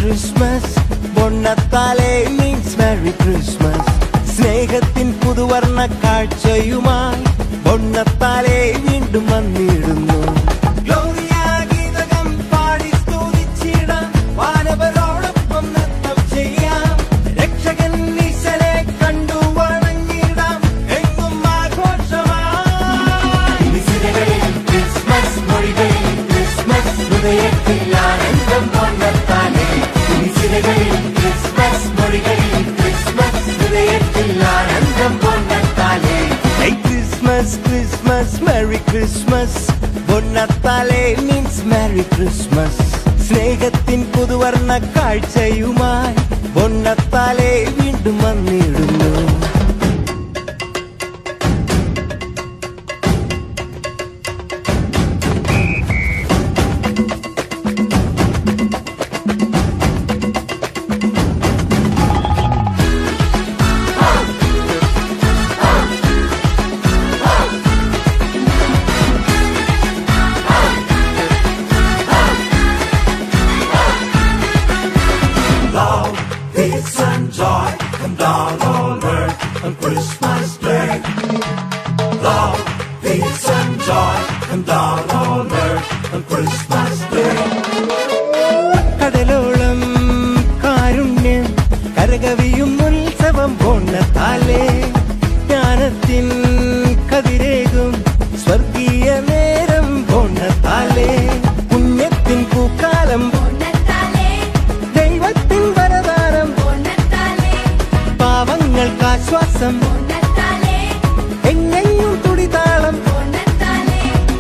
Christmas, പൊന്നത്താലേ means merry Christmas. സ്നേഹത്തിൻ പുതുവർണ്ണ കാഴ്ചയുമായി പൊന്നത്താലേ വീണ്ടും വന്നിടുന്നു. Christmas, Merry Christmas, പൊന്നത്താലേ മീൻസ് മെറി ക്രിസ്മസ്. സ്നേഹത്തിൻ പുതുവർണ്ണ കാഴ്ചയുമായി പൊന്നത്താലേ വീണ്ടും വന്നിടുന്നു. Love, peace and joy come down on earth on Christmas Day. Love, peace and joy come down on earth on Christmas Day. കടലോളം കാരുണ്യം കരകവിയും ഉത്സവം പൊന്നത്താലേ. ജ്ഞാനത്തിൻ കതിരേകും സ്വർഗീയ നേരം പൊന്നത്താലേ. പുണ്യത്തിൻ പൂക്കാലം ആശ്വാസം എങ്ങെയും തുടിതാളം.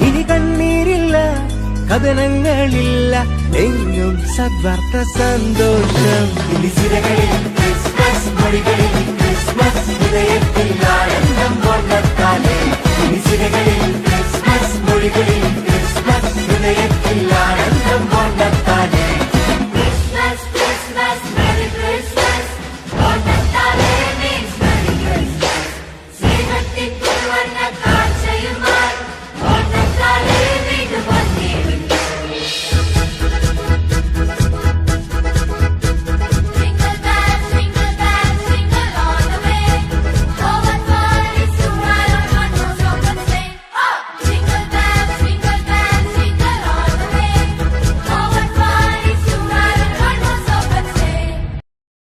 ഇനി കണ്ണീരില്ല കഥനങ്ങളില്ല എങ്ങും സദ്വാർത്ത സന്തോഷം. ഇനി സിരകളിൽ